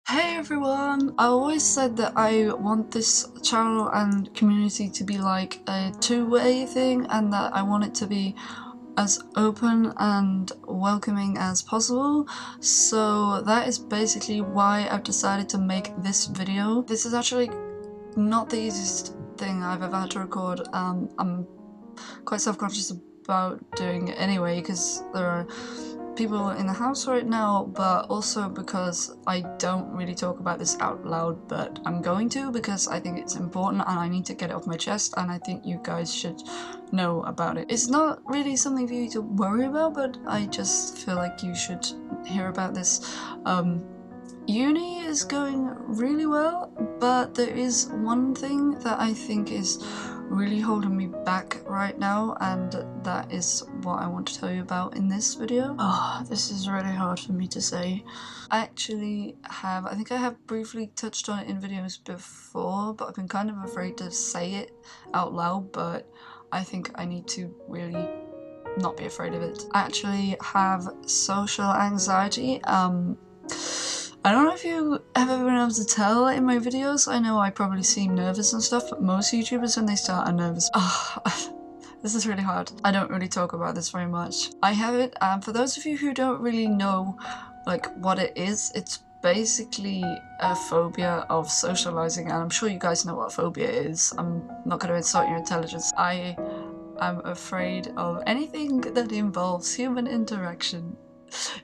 Hey everyone! I always said that I want this channel and community to be like a two-way thing, and that I want it to be as open and welcoming as possible. So that is basically why I've decided to make this video. This is actually not the easiest thing I've ever had to record. I'm quite self-conscious about doing it anyway because there are people in the house right now, but also because I don't really talk about this out loud, but I'm going to because I think it's important and I need to get it off my chest, and I think you guys should know about it. It's not really something for you to worry about, but I just feel like you should hear about this. Uni is going really well, but there is one thing that I think is really holding me back right now, and that is what I want to tell you about in this video. Oh, this is really hard for me to say. I think I have briefly touched on it in videos before, but I've been kind of afraid to say it out loud, but I think I need to really not be afraid of it. I actually have social anxiety. I don't know if you have ever been able to tell in my videos. I know I probably seem nervous and stuff, but most YouTubers when they start are nervous. This is really hard. I don't really talk about this very much. I have it, and for those of you who don't really know like what it is, it's basically a phobia of socializing, and I'm sure you guys know what a phobia is. I'm not going to insult your intelligence. I am afraid of anything that involves human interaction.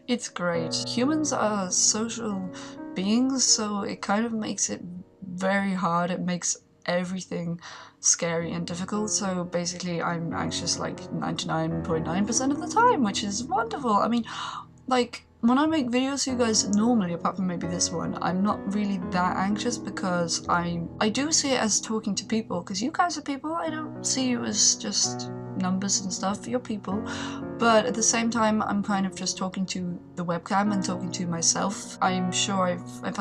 It's great. Humans are social beings, so it kind of makes it very hard. It makes everything scary and difficult, so basically I'm anxious like 99.9% of the time, which is wonderful. I mean, like, when I make videos for you guys normally, apart from maybe this one, I'm not really that anxious because I do see it as talking to people, because you guys are people. I don't see you as just numbers and stuff. You're people. But at the same time, I'm kind of just talking to the webcam and talking to myself. I'm sure I've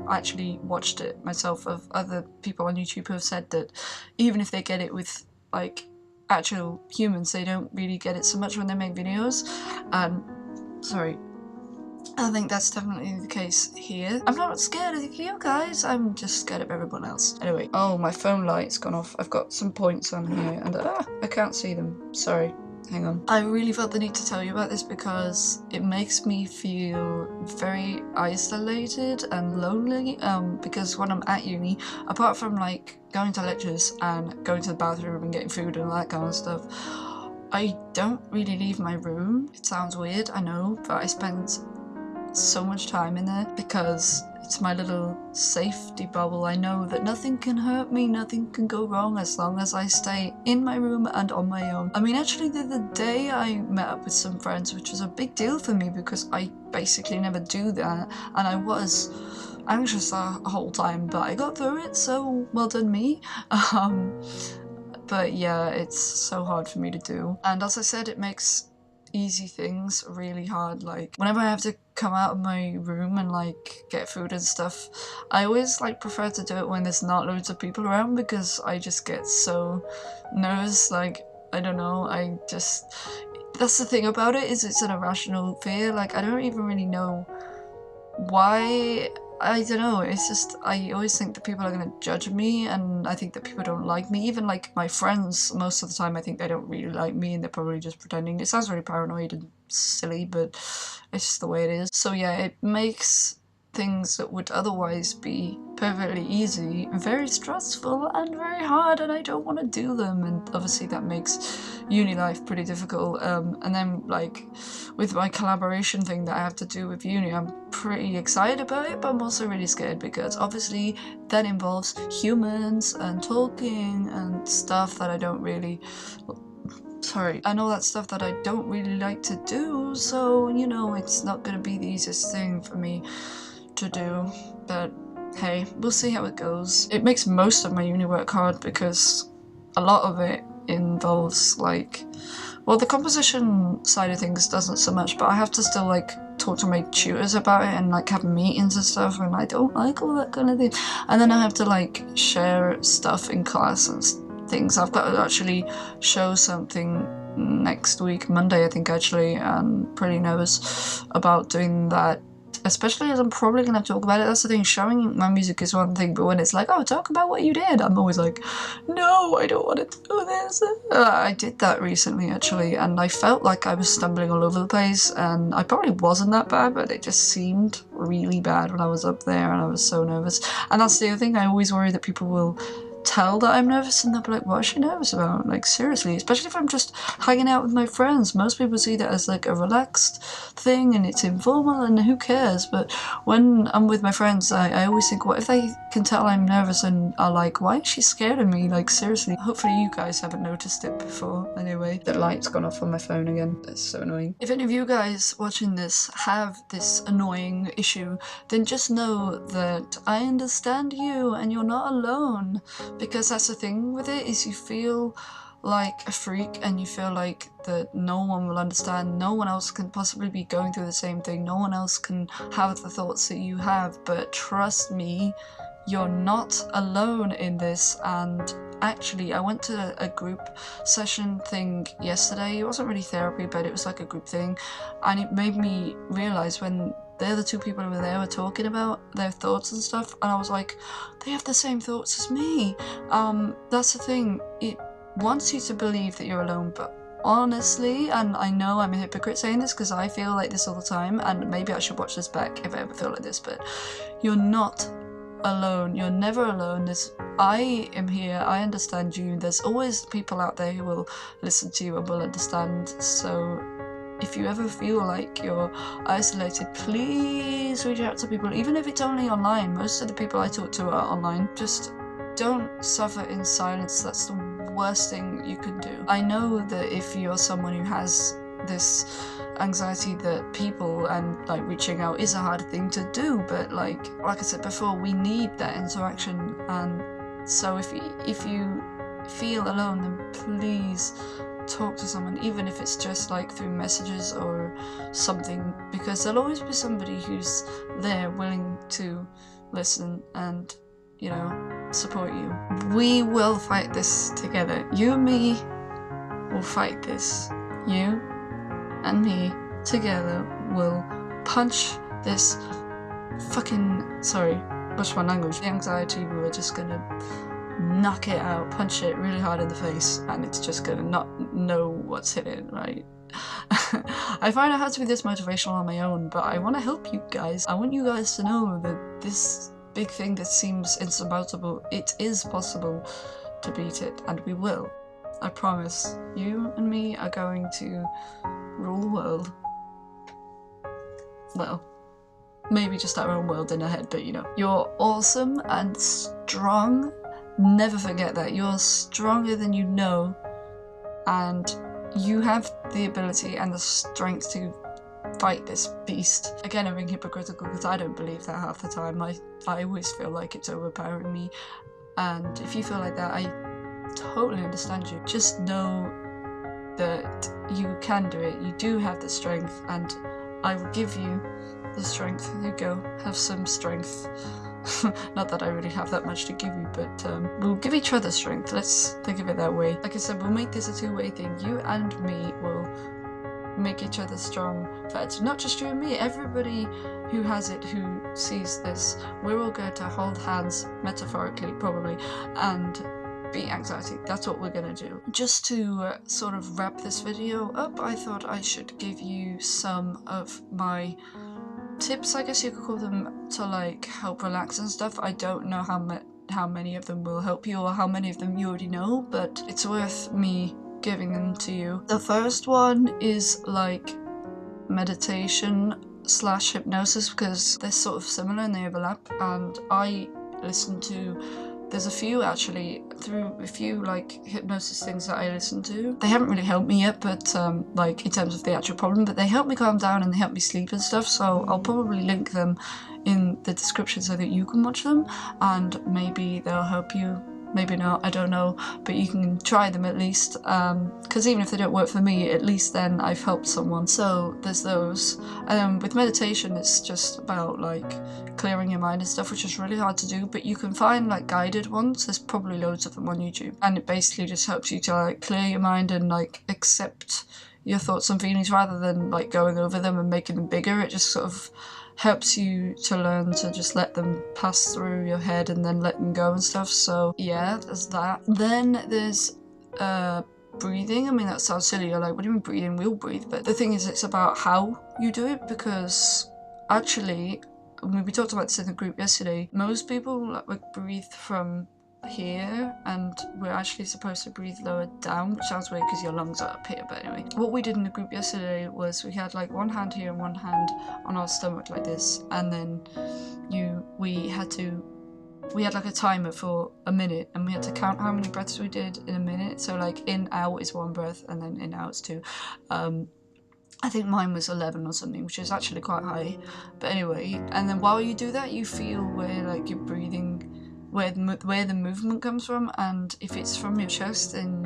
actually watched it myself of other people on YouTube who have said that even if they get it with like actual humans, they don't really get it so much when they make videos. Sorry. I think that's definitely the case here. I'm not scared of you guys, I'm just scared of everyone else. Anyway, oh, my phone light's gone off. I've got some points on here and I can't see them. Sorry. Hang on. I really felt the need to tell you about this because it makes me feel very isolated and lonely, because when I'm at uni, apart from like going to lectures and going to the bathroom and getting food and all that kind of stuff, I don't really leave my room. It sounds weird, I know, but I spend so much time in there because it's my little safety bubble. I know that nothing can hurt me, nothing can go wrong as long as I stay in my room and on my own. I mean, actually the other day I met up with some friends, which was a big deal for me because I basically never do that, and I was anxious the whole time, but I got through it, so well done me. But yeah, it's so hard for me to do. And as I said, it makes easy things really hard. Like, whenever I have to come out of my room and like get food and stuff, I always like prefer to do it when there's not loads of people around because I just get so nervous. Like, I don't know, that's the thing about it, is it's an irrational fear. Like, I don't even really know why. I don't know, it's just, I always think that people are gonna judge me, and I think that people don't like me. Even like my friends, most of the time I think they don't really like me and they're probably just pretending. It sounds really paranoid and silly, but it's just the way it is. So yeah, it makes things that would otherwise be perfectly easy very stressful and very hard, and I don't want to do them, and obviously that makes uni life pretty difficult. And then like with my collaboration thing that I have to do with uni, I'm pretty excited about it, but I'm also really scared because obviously that involves humans and talking and stuff that I don't really and all that stuff that I don't really like to do, so you know, it's not gonna be the easiest thing for me to do, but hey, we'll see how it goes. It makes most of my uni work hard because a lot of it involves like, well, the composition side of things doesn't so much, but I have to still like talk to my tutors about it and like have meetings and stuff, and I don't like all that kind of thing. And then I have to like share stuff in class and things. I've got to actually show something next week, Monday I think actually, and I'm pretty nervous about doing that it, especially as I'm probably gonna talk about it. That's the thing, showing my music is one thing, but when it's like, oh, talk about what you did, I'm always like, no, I don't want to do this. I did that recently actually, and I felt like I was stumbling all over the place, and I probably wasn't that bad, but it just seemed really bad when I was up there, and I was so nervous. And that's the other thing, I always worry that people will tell that I'm nervous and they'll be like, what is she nervous about? Like, seriously, especially if I'm just hanging out with my friends. Most people see that as like a relaxed thing and it's informal and who cares, but when I'm with my friends, I always think, what if they can tell I'm nervous and are like, why is she scared of me? Like, seriously. Hopefully you guys haven't noticed it before. Anyway, the light's gone off on my phone again. That's so annoying. If any of you guys watching this have this annoying issue, then just know that I understand you and you're not alone. Because that's the thing with it, is you feel like a freak and you feel like that no one will understand, no one else can possibly be going through the same thing, no one else can have the thoughts that you have, but trust me, you're not alone in this. And actually, I went to a group session thing yesterday. It wasn't really therapy, but it was like a group thing, and it made me realise when the other two people over there were talking about their thoughts and stuff, and I was like, they have the same thoughts as me. That's the thing, it wants you to believe that you're alone, but honestly, and I know I'm a hypocrite saying this because I feel like this all the time, and maybe I should watch this back if I ever feel like this, but you're not alone. You're never alone. I am here, I understand you. There's always people out there who will listen to you and will understand. So if you ever feel like you're isolated, please reach out to people, even if it's only online. Most of the people I talk to are online. Just don't suffer in silence. That's the worst thing you can do. I know that if you're someone who has this anxiety, that people and like reaching out is a hard thing to do, but like I said before, we need that interaction. And so if you feel alone, then please talk to someone, even if it's just like through messages or something, because there'll always be somebody who's there willing to listen and, you know, support you. We will fight this together. You and me will fight this. You and me together will punch this fucking, sorry, what's my language? The anxiety, we were just gonna knock it out, punch it really hard in the face, and it's just gonna not know what's hit it, right? I find it hard to be this motivational on my own, but I want to help you guys. I want you guys to know that this big thing that seems insurmountable, it is possible to beat it, and we will. I promise. You and me are going to rule the world. Well, maybe just our own world in our head, but you know. You're awesome and strong. Never forget that. You're stronger than you know, and you have the ability and the strength to fight this beast. Again, I'm being hypocritical because I don't believe that half the time. I always feel like it's overpowering me, and if you feel like that, I totally understand you. Just know that you can do it. You do have the strength, and I will give you the strength. Here you go, have some strength. Not that I really have that much to give you, but we'll give each other strength. Let's think of it that way. Like I said, we'll make this a two-way thing. You and me will make each other strong. But not just you and me, everybody who has it, who sees this, we're all going to hold hands, metaphorically probably, and beat anxiety. That's what we're gonna do. Just to sort of wrap this video up, I thought I should give you some of my tips, I guess you could call them, to like help relax and stuff. I don't know how many of them will help you or how many of them you already know, but it's worth me giving them to you. The first one is like meditation / hypnosis, because they're sort of similar and they overlap, and I listen to, there's a few actually, through a few like hypnosis things that I listen to. They haven't really helped me yet, but like in terms of the actual problem, but they help me calm down and they help me sleep and stuff, so I'll probably link them in the description so that you can watch them, and maybe they'll help you. Maybe not, I don't know, but you can try them at least, because even if they don't work for me, at least then I've helped someone. So there's those. With meditation, it's just about like clearing your mind and stuff, which is really hard to do, but you can find like guided ones. There's probably loads of them on YouTube, and it basically just helps you to like clear your mind and like accept your thoughts and feelings rather than like going over them and making them bigger. It just sort of helps you to learn to just let them pass through your head and then let them go and stuff. So yeah, there's that. Then there's breathing. I mean, that sounds silly. You're like, what do you mean breathing? We'll breathe. But the thing is, it's about how you do it, because actually, I mean, we talked about this in the group yesterday, most people like breathe from here, and we're actually supposed to breathe lower down, which sounds weird because your lungs are up here, but anyway. What we did in the group yesterday was we had like one hand here and one hand on our stomach like this, and then we had like a timer for a minute, and we had to count how many breaths we did in a minute. So like in out is 1 breath, and then in out's 2. I think mine was 11 or something, which is actually quite high. But anyway, and then while you do that, you feel where like you're breathing, where the movement comes from, and if it's from your chest, then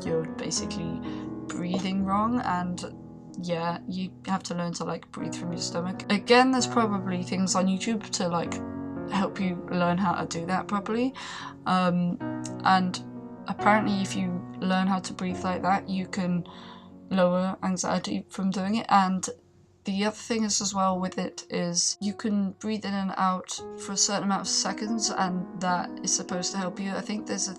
you're basically breathing wrong, and yeah, you have to learn to like breathe from your stomach. Again, there's probably things on YouTube to like help you learn how to do that properly, and apparently if you learn how to breathe like that, you can lower anxiety from doing it. And the other thing is as well with it is you can breathe in and out for a certain amount of seconds, and that is supposed to help you. I think there's a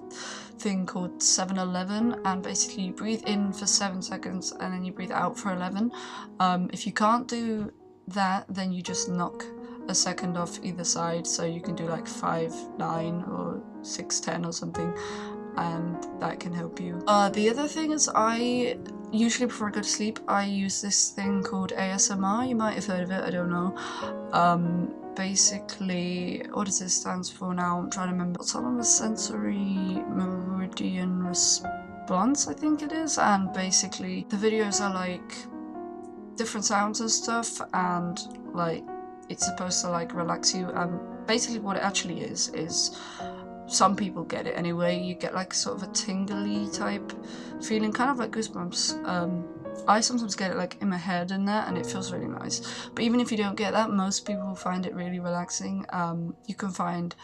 thing called 7-11, and basically you breathe in for 7 seconds and then you breathe out for 11. If you can't do that, then you just knock a second off either side, so you can do like 5-9 or 6-10 or something, and that can help you. The other thing is, I usually before I go to sleep, I use this thing called ASMR. You might have heard of it, I don't know. Basically, what does this stand for now? I'm trying to remember. Autonomous Sensory Meridian Response, I think it is. And basically, the videos are like different sounds and stuff, and like it's supposed to like relax you. And basically, what it actually is some people get it anyway. You get like sort of a tingly type feeling, kind of like goosebumps. I sometimes get it like in my head and that, and it feels really nice. But even if you don't get that, most people find it really relaxing. You can find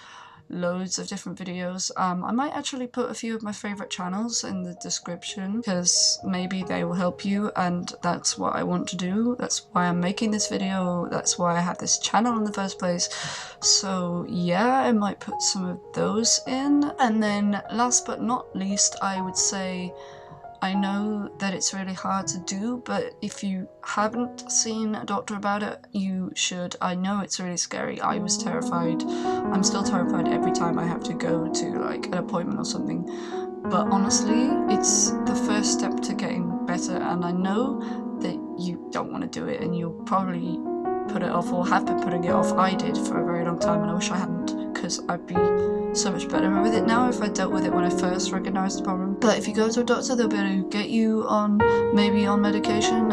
loads of different videos. I might actually put a few of my favourite channels in the description, because maybe they will help you, and that's what I want to do. That's why I'm making this video. That's why I have this channel in the first place. So yeah, I might put some of those in. And then last but not least, I would say, I know that it's really hard to do, but if you haven't seen a doctor about it, you should. I know it's really scary. I was terrified. I'm still terrified every time I have to go to like an appointment or something. But honestly, it's the first step to getting better, and I know that you don't want to do it, and you'll probably put it off or have been putting it off. I did for a very long time, and I wish I hadn't, because I'd be so much better with it now if I dealt with it when I first recognised the problem. But if you go to a doctor, they'll be able to get you on, maybe on medication.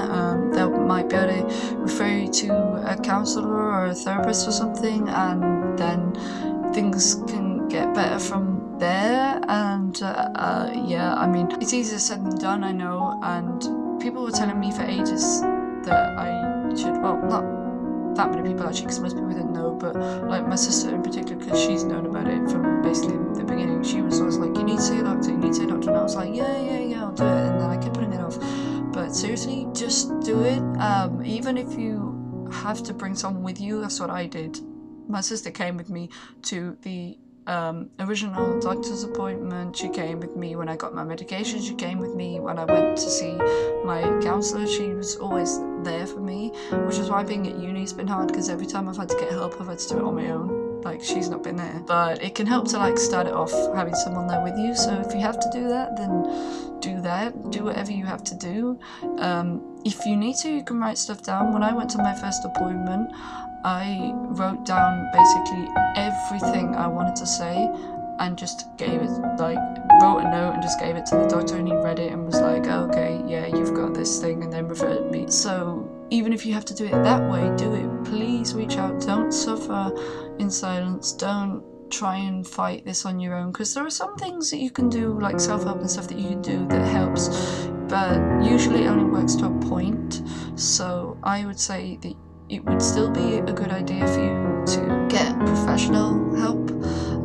They might be able to refer you to a counsellor or a therapist or something, and then things can get better from there. And yeah, I mean, it's easier said than done, I know, and people were telling me for ages that I should, well, not that many people actually, because most people didn't know, but like my sister in particular, because she's known about it from basically the beginning. She was always like, you need to see a doctor, you need to see a doctor, and I was like, yeah, I'll do it, and then I kept putting it off. But seriously, just do it. Even if you have to bring someone with you, that's what I did. My sister came with me to the original doctor's appointment. She came with me when I got my medication. She came with me when I went to see my counsellor. She was always there for me, which is why being at uni has been hard, because every time I've had to get help, I've had to do it on my own. Like, she's not been there. But it can help to like start it off having someone there with you. So if you have to do that, then do that. Do whatever you have to do. If you need to, you can write stuff down. When I went to my first appointment, I wrote down basically everything I wanted to say and just gave it, like, wrote a note and just gave it to the doctor, and he read it and was like, oh, okay, yeah, you've got this thing, and then referred me. So even if you have to do it that way, do it. Please reach out. Don't suffer in silence. Don't try and fight this on your own, because there are some things that you can do, like self-help and stuff that you can do that helps, but usually it only works to a point. So I would say that it would still be a good idea for you to get professional help,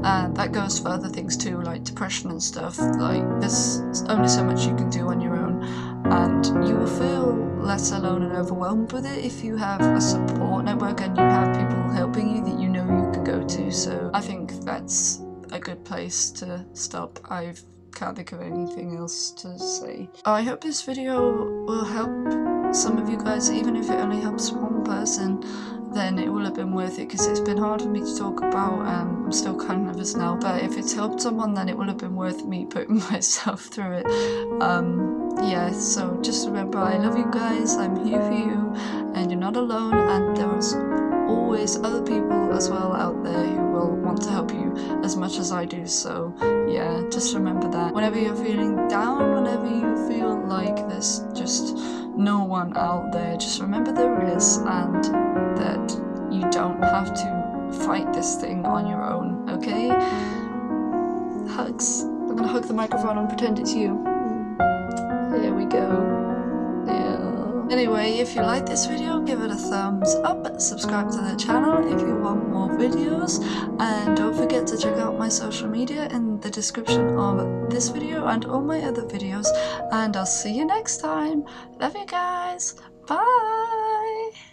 and that goes for other things too, like depression and stuff. Like, there's only so much you can do on your own, and you will feel less alone and overwhelmed with it if you have a support network and you have people helping you that you know you could go to. So I think that's a good place to stop. I can't think of anything else to say. I hope this video will help some of you guys. Even if it only helps one person, then it will have been worth it, because it's been hard for me to talk about and I'm still kind of nervous now, but if it's helped someone, then it will have been worth me putting myself through it. Yeah, so just remember, I love you guys, I'm here for you, and you're not alone, and there's always other people as well out there who will want to help you as much as I do. So yeah, just remember that. Whenever you're feeling down, whenever you feel like there's just no one out there, just remember there is, and that you don't have to fight this thing on your own, okay? Hugs. I'm gonna hug the microphone and pretend it's you. There we go. Anyway, if you like this video, give it a thumbs up, subscribe to the channel if you want more videos, and don't forget to check out my social media in the description of this video and all my other videos, and I'll see you next time. Love you guys. Bye!